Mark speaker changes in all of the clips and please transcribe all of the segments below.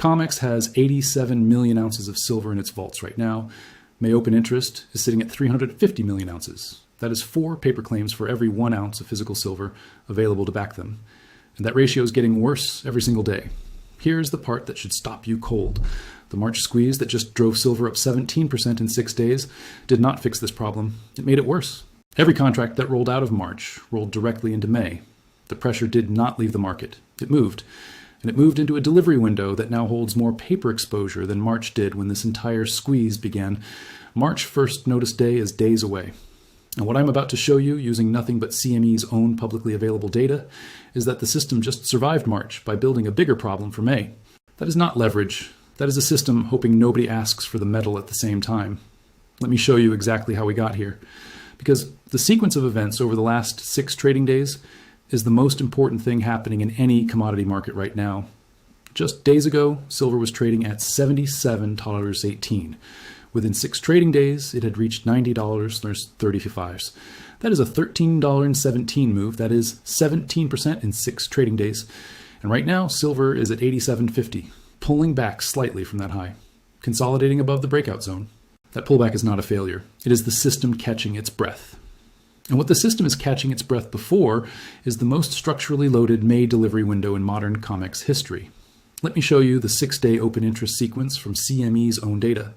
Speaker 1: COMEX has 87 million ounces of silver in its vaults right now. May open interest is sitting at 350 million ounces. That is 4 paper claims for every 1 ounce of physical silver available to back them. And that ratio is getting worse every single day. Here's the part that should stop you cold. The March squeeze that just drove silver up 17% in 6 days did not fix this problem. It made it worse. Every contract that rolled out of March rolled directly into May. The pressure did not leave the market. It moved. And it moved into a delivery window that now holds more paper exposure than March did when this entire squeeze began. March first notice day is days away. And what I'm about to show you, using nothing but CME's own publicly available data, is that the system just survived March by building a bigger problem for May. That is not leverage. That is a system hoping nobody asks for the metal at the same time. Let me show you exactly how we got here. Because the sequence of events over the last 6 trading days is the most important thing happening in any commodity market right now. Just days ago, silver was trading at $77.18. Within 6 trading days, it had reached $90.35. That is a $13.17 move. That is 17% in 6 trading days. And right now, silver is at $87.50, pulling back slightly from that high, consolidating above the breakout zone. That pullback is not a failure. It is the system catching its breath. And what the system is catching its breath before is the most structurally loaded May delivery window in modern COMEX history. Let me show you the 6-day open interest sequence from CME's own data,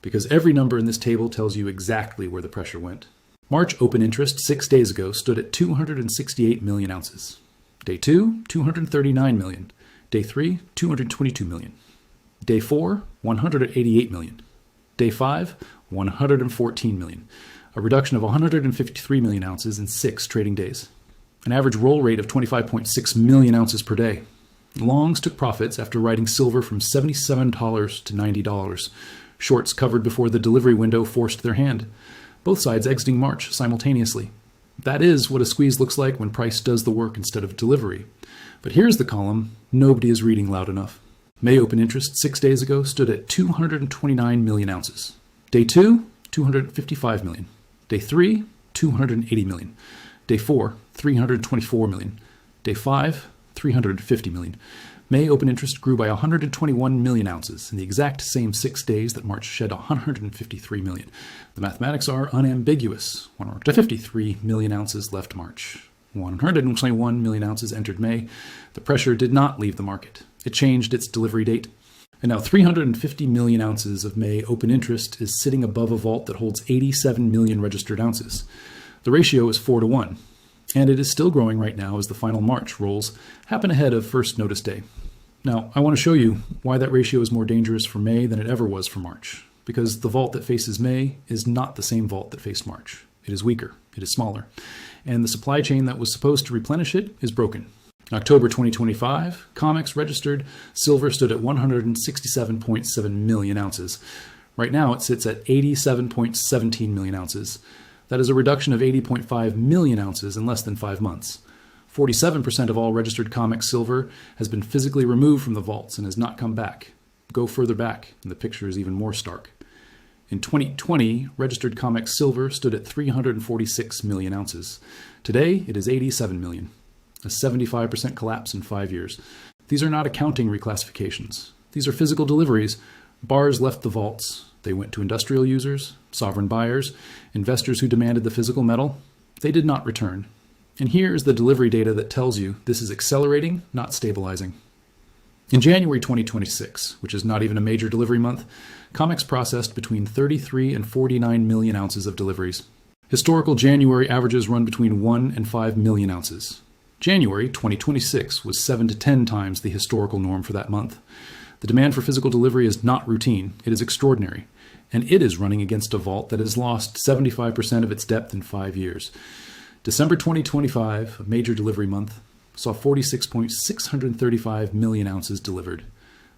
Speaker 1: because every number in this table tells you exactly where the pressure went. March open interest 6 days ago stood at 268 million ounces. Day 2, 239 million. Day 3, 222 million. Day 4, 188 million. Day 5, 114 million. A reduction of 153 million ounces in 6 trading days. An average roll rate of 25.6 million ounces per day. Longs took profits after riding silver from $77 to $90. Shorts covered before the delivery window forced their hand. Both sides exiting March simultaneously. That is what a squeeze looks like when price does the work instead of delivery. But here's the column nobody is reading loud enough. May open interest 6 days ago stood at 229 million ounces. Day 2, 255 million. Day 3, 280 million. Day 4, 324 million. Day 5, 350 million. May open interest grew by 121 million ounces in the exact same 6 days that March shed 153 million. The mathematics are unambiguous. 153 million ounces left March. 121 million ounces entered May. The pressure did not leave the market. It changed its delivery date. And now 350 million ounces of May open interest is sitting above a vault that holds 87 million registered ounces. The ratio is 4 to 1. And it is still growing right now as the final March rolls happen ahead of first notice day. Now, I want to show you why that ratio is more dangerous for May than it ever was for March. Because the vault that faces May is not the same vault that faced March. It is weaker. It is smaller. And the supply chain that was supposed to replenish it is broken. In October 2025, COMEX registered silver stood at 167.7 million ounces. Right now, it sits at 87.17 million ounces. That is a reduction of 80.5 million ounces in less than 5 months. 47% of all registered COMEX silver has been physically removed from the vaults and has not come back. Go further back, and the picture is even more stark. In 2020, registered COMEX silver stood at 346 million ounces. Today, it is 87 million. A 75% collapse in 5 years. These are not accounting reclassifications. These are physical deliveries. Bars left the vaults. They went to industrial users, sovereign buyers, investors who demanded the physical metal. They did not return. And here is the delivery data that tells you this is accelerating, not stabilizing. In January 2026, which is not even a major delivery month, COMEX processed between 33 and 49 million ounces of deliveries. Historical January averages run between 1 and 5 million ounces. January 2026 was 7 to 10 times the historical norm for that month. The demand for physical delivery is not routine, it is extraordinary, and it is running against a vault that has lost 75% of its depth in 5 years. December 2025, a major delivery month, saw 46.635 million ounces delivered.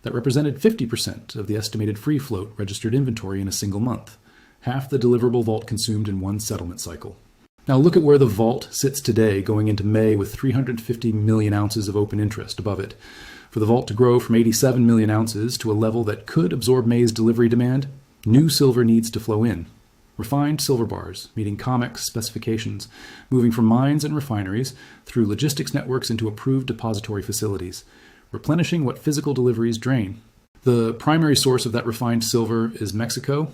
Speaker 1: That represented 50% of the estimated free float registered inventory in a single month, half the deliverable vault consumed in one settlement cycle. Now look at where the vault sits today going into May with 350 million ounces of open interest above it. For the vault to grow from 87 million ounces to a level that could absorb May's delivery demand, new silver needs to flow in. Refined silver bars, meeting COMEX specifications, moving from mines and refineries through logistics networks into approved depository facilities, replenishing what physical deliveries drain. The primary source of that refined silver is Mexico,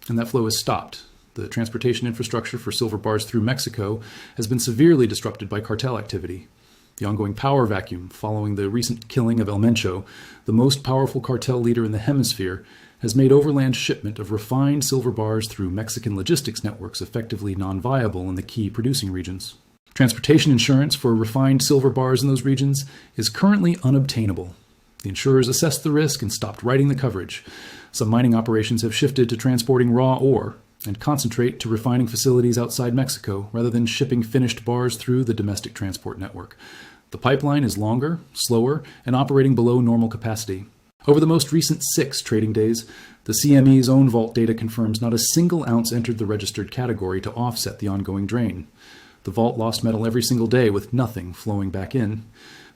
Speaker 1: and that flow has stopped. The transportation infrastructure for silver bars through Mexico has been severely disrupted by cartel activity. The ongoing power vacuum following the recent killing of El Mencho, the most powerful cartel leader in the hemisphere, has made overland shipment of refined silver bars through Mexican logistics networks effectively non-viable in the key producing regions. Transportation insurance for refined silver bars in those regions is currently unobtainable. The insurers assessed the risk and stopped writing the coverage. Some mining operations have shifted to transporting raw ore and concentrate to refining facilities outside Mexico rather than shipping finished bars through the domestic transport network. The pipeline is longer, slower, and operating below normal capacity. Over the most recent 6 trading days, the CME's own vault data confirms not a single ounce entered the registered category to offset the ongoing drain. The vault lost metal every single day with nothing flowing back in.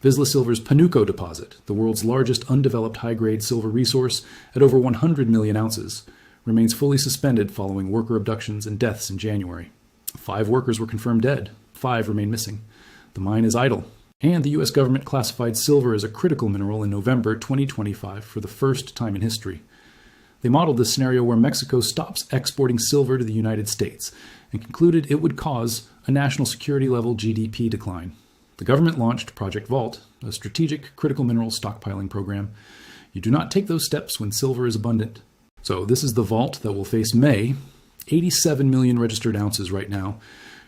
Speaker 1: Vizsla Silver's Panuco deposit, the world's largest undeveloped high-grade silver resource at over 100 million ounces, remains fully suspended following worker abductions and deaths in January. 5 workers were confirmed dead. 5 remain missing. The mine is idle. And the U.S. government classified silver as a critical mineral in November 2025 for the first time in history. They modeled this scenario where Mexico stops exporting silver to the United States and concluded it would cause a national security level GDP decline. The government launched Project Vault, a strategic critical mineral stockpiling program. You do not take those steps when silver is abundant. So this is the vault that will face May, 87 million registered ounces right now,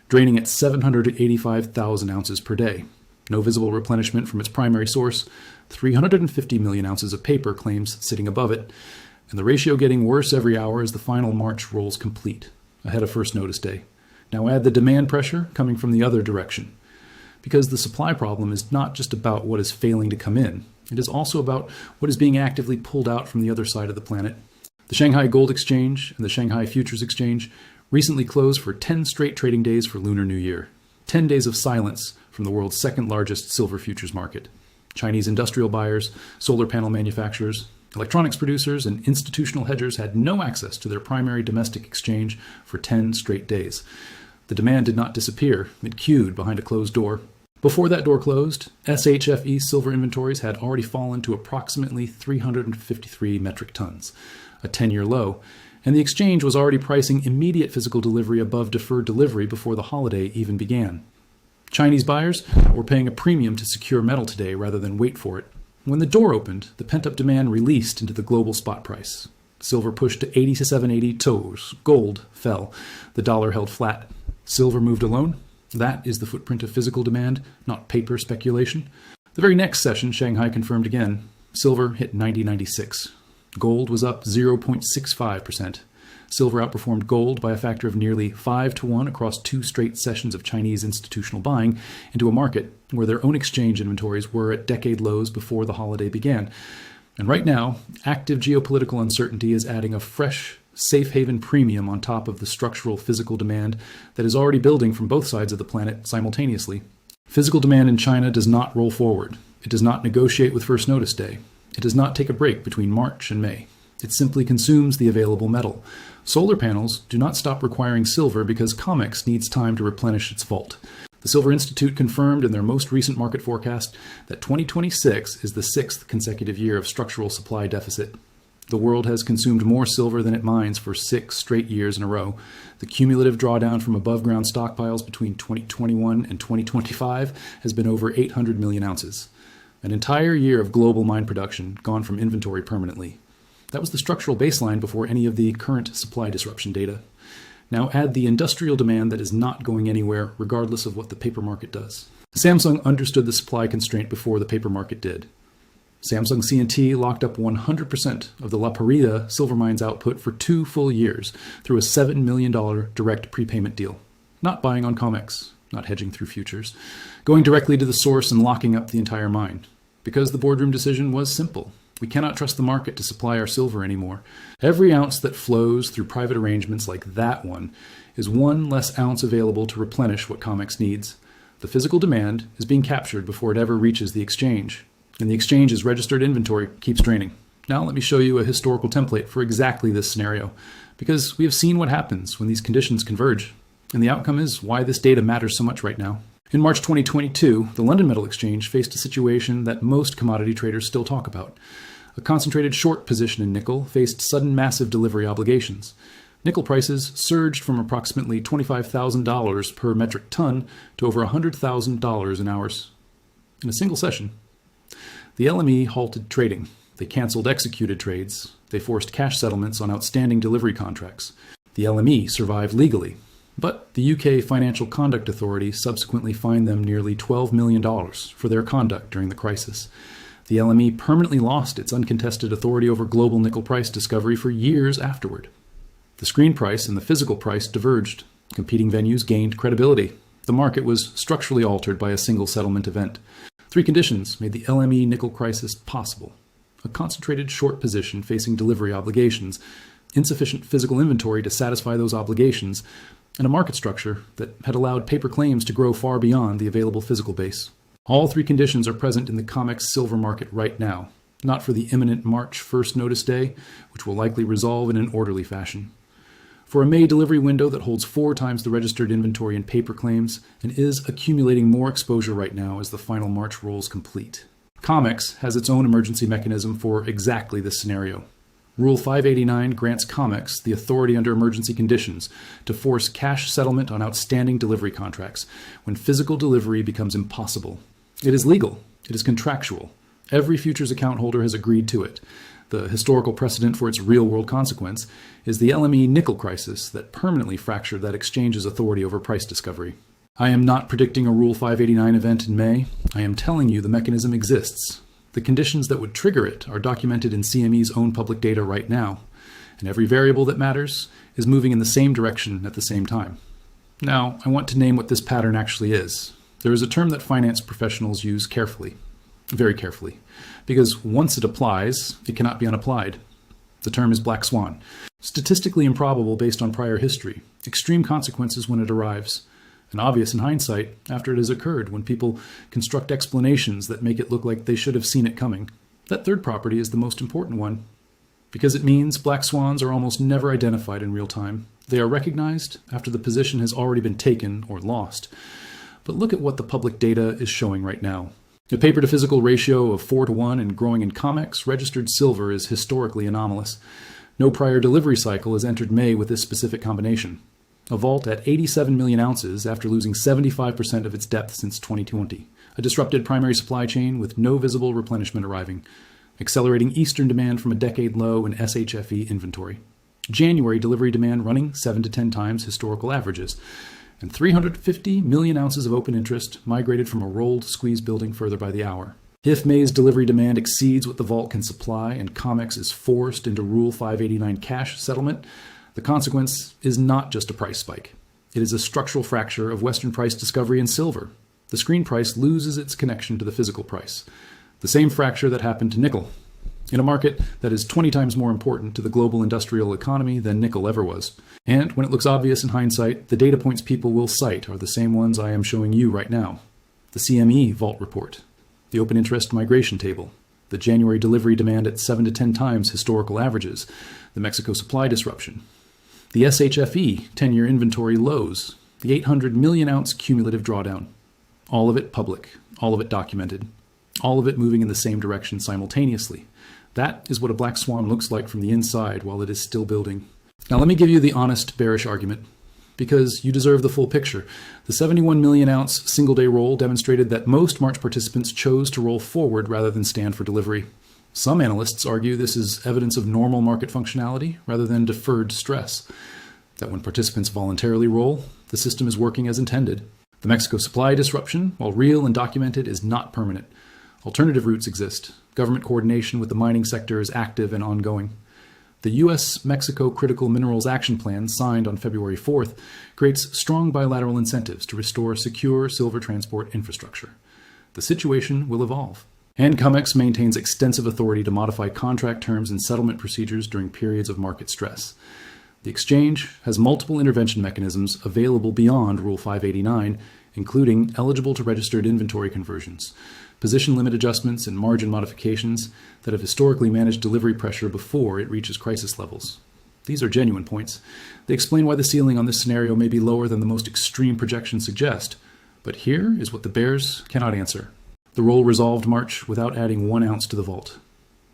Speaker 1: draining at 785,000 ounces per day. No visible replenishment from its primary source, 350 million ounces of paper claims sitting above it, and the ratio getting worse every hour as the final march rolls complete, ahead of first notice day. Now add the demand pressure coming from the other direction. Because the supply problem is not just about what is failing to come in, it is also about what is being actively pulled out from the other side of the planet. The Shanghai Gold Exchange and the Shanghai Futures Exchange recently closed for 10 straight trading days for Lunar New Year. 10 days of silence from the world's second largest silver futures market. Chinese industrial buyers, solar panel manufacturers, electronics producers, and institutional hedgers had no access to their primary domestic exchange for 10 straight days. The demand did not disappear. It queued behind a closed door. Before that door closed, SHFE silver inventories had already fallen to approximately 353 metric tons, a 10-year low, and the exchange was already pricing immediate physical delivery above deferred delivery before the holiday even began. Chinese buyers were paying a premium to secure metal today rather than wait for it. When the door opened, the pent-up demand released into the global spot price. Silver pushed to 8780 toes. Gold fell. The dollar held flat. Silver moved alone. That is the footprint of physical demand, not paper speculation. The very next session, Shanghai confirmed again. Silver hit 90.96. Gold was up 0.65%. Silver outperformed gold by a factor of nearly 5-to-1 across 2 straight sessions of Chinese institutional buying into a market where their own exchange inventories were at decade lows before the holiday began. And right now, active geopolitical uncertainty is adding a fresh, safe haven premium on top of the structural physical demand that is already building from both sides of the planet simultaneously. Physical demand in China does not roll forward. It does not negotiate with first notice day. It does not take a break between March and May. It simply consumes the available metal. Solar panels do not stop requiring silver because COMEX needs time to replenish its vault. The Silver Institute confirmed in their most recent market forecast that 2026 is the 6th consecutive year of structural supply deficit. The world has consumed more silver than it mines for 6 straight years in a row. The cumulative drawdown from above-ground stockpiles between 2021 and 2025 has been over 800 million ounces. An entire year of global mine production gone from inventory permanently. That was the structural baseline before any of the current supply disruption data. Now add the industrial demand that is not going anywhere regardless of what the paper market does. Samsung understood the supply constraint before the paper market did. Samsung C&T locked up 100% of the La Parida silver mine's output for 2 full years through a $7 million direct prepayment deal. Not buying on COMEX, not hedging through futures, going directly to the source and locking up the entire mine. Because the boardroom decision was simple. We cannot trust the market to supply our silver anymore. Every ounce that flows through private arrangements like that one is 1 less ounce available to replenish what COMEX needs. The physical demand is being captured before it ever reaches the exchange. And the exchange's registered inventory keeps draining. Now let me show you a historical template for exactly this scenario, because we have seen what happens when these conditions converge. And the outcome is why this data matters so much right now. In March 2022, the London Metal Exchange faced a situation that most commodity traders still talk about. A concentrated short position in nickel faced sudden massive delivery obligations. Nickel prices surged from approximately $25,000 per metric ton to over $100,000 in hours in a single session. The LME halted trading. They canceled executed trades. They forced cash settlements on outstanding delivery contracts. The LME survived legally, but the UK Financial Conduct Authority subsequently fined them nearly $12 million for their conduct during the crisis. The LME permanently lost its uncontested authority over global nickel price discovery for years afterward. The screen price and the physical price diverged. Competing venues gained credibility. The market was structurally altered by a single settlement event. Three conditions made the LME nickel crisis possible: a concentrated short position facing delivery obligations, insufficient physical inventory to satisfy those obligations, and a market structure that had allowed paper claims to grow far beyond the available physical base. All three conditions are present in the COMEX silver market right now, not for the imminent March 1st notice day, which will likely resolve in an orderly fashion. For a May delivery window that holds 4 times the registered inventory in paper claims and is accumulating more exposure right now as the final March rolls complete. COMEX has its own emergency mechanism for exactly this scenario. Rule 589 grants COMEX the authority under emergency conditions to force cash settlement on outstanding delivery contracts when physical delivery becomes impossible. It is legal. It is contractual. Every futures account holder has agreed to it. The historical precedent for its real-world consequence is the LME nickel crisis that permanently fractured that exchange's authority over price discovery. I am not predicting a Rule 589 event in May. I am telling you the mechanism exists. The conditions that would trigger it are documented in CME's own public data right now, and every variable that matters is moving in the same direction at the same time. Now, I want to name what this pattern actually is. There is a term that finance professionals use carefully, very carefully, because once it applies, it cannot be unapplied. The term is black swan. Statistically improbable based on prior history, extreme consequences when it arrives, and obvious in hindsight after it has occurred when people construct explanations that make it look like they should have seen it coming. That third property is the most important one, because it means black swans are almost never identified in real time. They are recognized after the position has already been taken or lost. But look at what the public data is showing right now. A paper-to-physical ratio of 4-to-1 and growing in COMEX, registered silver is historically anomalous. No prior delivery cycle has entered May with this specific combination. A vault at 87 million ounces after losing 75% of its depth since 2020. A disrupted primary supply chain with no visible replenishment arriving. Accelerating Eastern demand from a decade low in SHFE inventory. January delivery demand running 7 to 10 times historical averages. And 350 million ounces of open interest migrated from a rolled squeeze building further by the hour. If May's delivery demand exceeds what the vault can supply and COMEX is forced into Rule 589 cash settlement, the consequence is not just a price spike. It is a structural fracture of Western price discovery in silver. The screen price loses its connection to the physical price. The same fracture that happened to nickel, in a market that is 20 times more important to the global industrial economy than nickel ever was. And when it looks obvious in hindsight, the data points people will cite are the same ones I am showing you right now. The CME vault report, the open interest migration table, the January delivery demand at 7 to 10 times historical averages, the Mexico supply disruption, the SHFE 10-year inventory lows, the 800 million ounce cumulative drawdown. All of it public, all of it documented, all of it moving in the same direction simultaneously. That is what a black swan looks like from the inside while it is still building. Now let me give you the honest bearish argument, because you deserve the full picture. The 71 million ounce single day roll demonstrated that most March participants chose to roll forward rather than stand for delivery. Some analysts argue this is evidence of normal market functionality rather than deferred stress, that when participants voluntarily roll, the system is working as intended. The Mexico supply disruption, while real and documented, is not permanent. Alternative routes exist. Government coordination with the mining sector is active and ongoing. The U.S.-Mexico Critical Minerals Action Plan, signed on February 4th, creates strong bilateral incentives to restore secure silver transport infrastructure. The situation will evolve. And COMEX maintains extensive authority to modify contract terms and settlement procedures during periods of market stress. The exchange has multiple intervention mechanisms available beyond Rule 589, including eligible to registered inventory conversions, position limit adjustments, and margin modifications that have historically managed delivery pressure before it reaches crisis levels. These are genuine points. They explain why the ceiling on this scenario may be lower than the most extreme projections suggest. But here is what the bears cannot answer. The roll resolved March without adding 1 ounce to the vault.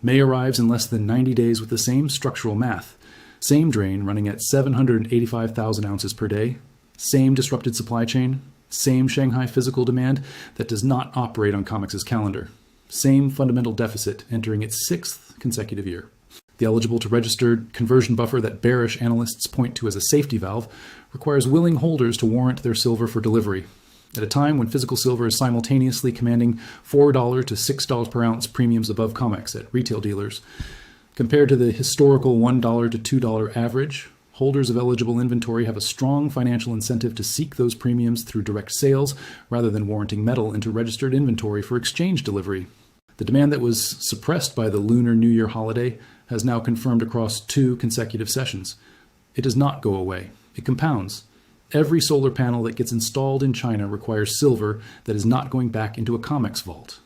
Speaker 1: May arrives in less than 90 days with the same structural math. Same drain running at 785,000 ounces per day. Same disrupted supply chain. Same Shanghai physical demand that does not operate on COMEX's calendar. Same fundamental deficit entering its 6th consecutive year. The eligible to registered conversion buffer that bearish analysts point to as a safety valve requires willing holders to warrant their silver for delivery. At a time when physical silver is simultaneously commanding $4 to $6 per ounce premiums above COMEX at retail dealers, compared to the historical $1 to $2 average, holders of eligible inventory have a strong financial incentive to seek those premiums through direct sales rather than warranting metal into registered inventory for exchange delivery. The demand that was suppressed by the Lunar New Year holiday has now confirmed across 2 consecutive sessions. It does not go away. It compounds. Every solar panel that gets installed in China requires silver that is not going back into a COMEX vault.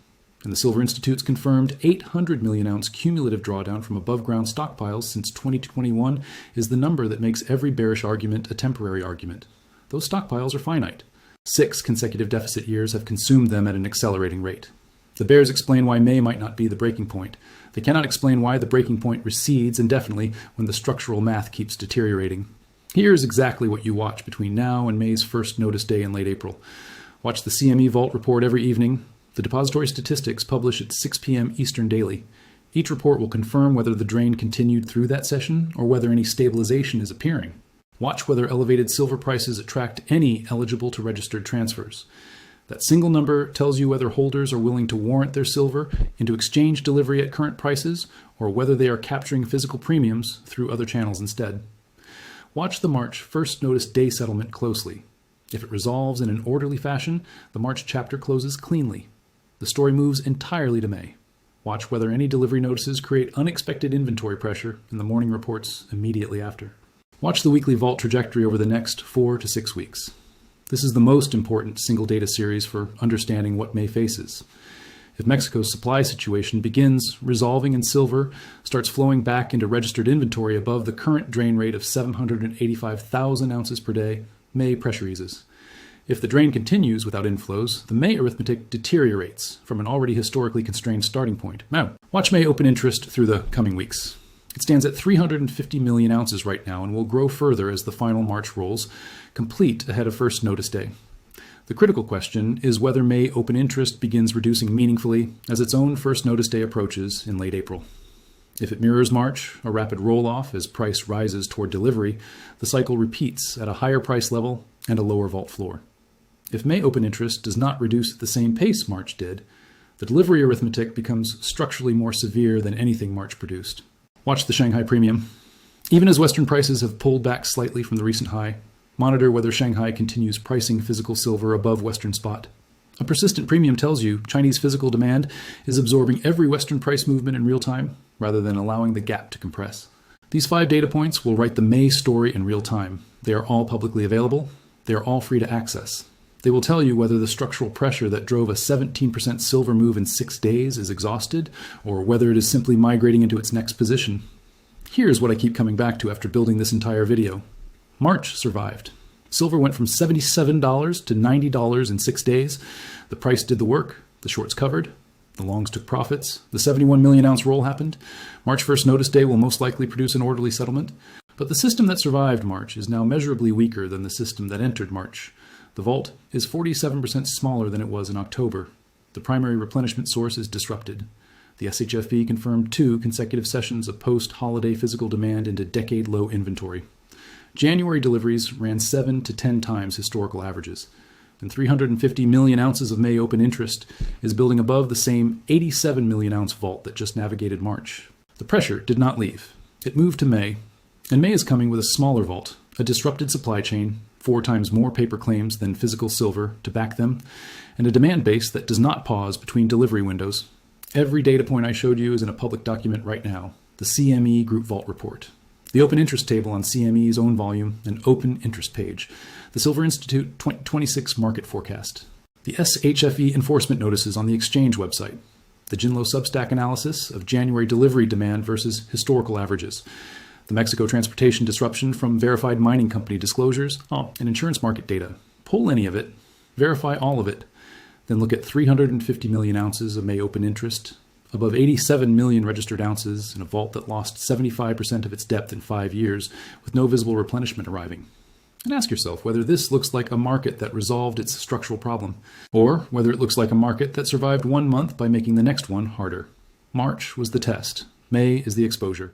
Speaker 1: And the Silver Institute's confirmed 800 million ounce cumulative drawdown from above ground stockpiles since 2021 is the number that makes every bearish argument a temporary argument. Those stockpiles are finite. 6 consecutive deficit years have consumed them at an accelerating rate. The bears explain why May might not be the breaking point. They cannot explain why the breaking point recedes indefinitely when the structural math keeps deteriorating. Here's exactly what you watch between now and May's first notice day in late April. Watch the CME Vault report every evening. The depository statistics publish at 6 p.m. Eastern daily. Each report will confirm whether the drain continued through that session or whether any stabilization is appearing. Watch whether elevated silver prices attract any eligible to registered transfers. That single number tells you whether holders are willing to warrant their silver into exchange delivery at current prices or whether they are capturing physical premiums through other channels instead. Watch the March first notice day settlement closely. If it resolves in an orderly fashion, the March chapter closes cleanly. The story moves entirely to May. Watch whether any delivery notices create unexpected inventory pressure in the morning reports immediately after. Watch the weekly vault trajectory over the next 4 to 6 weeks. This is the most important single data series for understanding what May faces. If Mexico's supply situation begins resolving and silver starts flowing back into registered inventory above the current drain rate of 785,000 ounces per day, May pressure eases. If the drain continues without inflows, the May arithmetic deteriorates from an already historically constrained starting point. Now, watch May open interest through the coming weeks. It stands at 350 million ounces right now and will grow further as the final March rolls, complete ahead of first notice day. The critical question is whether May open interest begins reducing meaningfully as its own first notice day approaches in late April. If it mirrors March, a rapid roll-off as price rises toward delivery, the cycle repeats at a higher price level and a lower vault floor. If May open interest does not reduce at the same pace March did, the delivery arithmetic becomes structurally more severe than anything March produced. Watch the Shanghai premium. Even as Western prices have pulled back slightly from the recent high, monitor whether Shanghai continues pricing physical silver above Western spot. A persistent premium tells you Chinese physical demand is absorbing every Western price movement in real time, rather than allowing the gap to compress. These 5 data points will write the May story in real time. They are all publicly available. They are all free to access. They will tell you whether the structural pressure that drove a 17% silver move in 6 days is exhausted, or whether it is simply migrating into its next position. Here's what I keep coming back to after building this entire video. March survived. Silver went from $77 to $90 in 6 days. The price did the work. The shorts covered. The longs took profits. The 71 million ounce roll happened. March 1st notice day will most likely produce an orderly settlement. But the system that survived March is now measurably weaker than the system that entered March. The vault is 47% smaller than it was in October. The primary replenishment source is disrupted. The SHFE confirmed 2 consecutive sessions of post-holiday physical demand into decade-low inventory. January deliveries ran 7 to 10 times historical averages, and 350 million ounces of May open interest is building above the same 87 million ounce vault that just navigated March. The pressure did not leave. It moved to May, and May is coming with a smaller vault, a disrupted supply chain, 4 times more paper claims than physical silver to back them, and a demand base that does not pause between delivery windows. Every data point I showed you is in a public document right now, the CME Group Vault Report. The open interest table on CME's own volume, an open interest page, the Silver Institute 2026 market forecast, the SHFE enforcement notices on the exchange website, the Jinlo Substack analysis of January delivery demand versus historical averages, the Mexico transportation disruption from verified mining company disclosures, and insurance market data. Pull any of it, verify all of it, then look at 350 million ounces of May open interest above 87 million registered ounces in a vault that lost 75% of its depth in 5 years, with no visible replenishment arriving. And ask yourself whether this looks like a market that resolved its structural problem, or whether it looks like a market that survived 1 month by making the next one harder. March was the test. May is the exposure.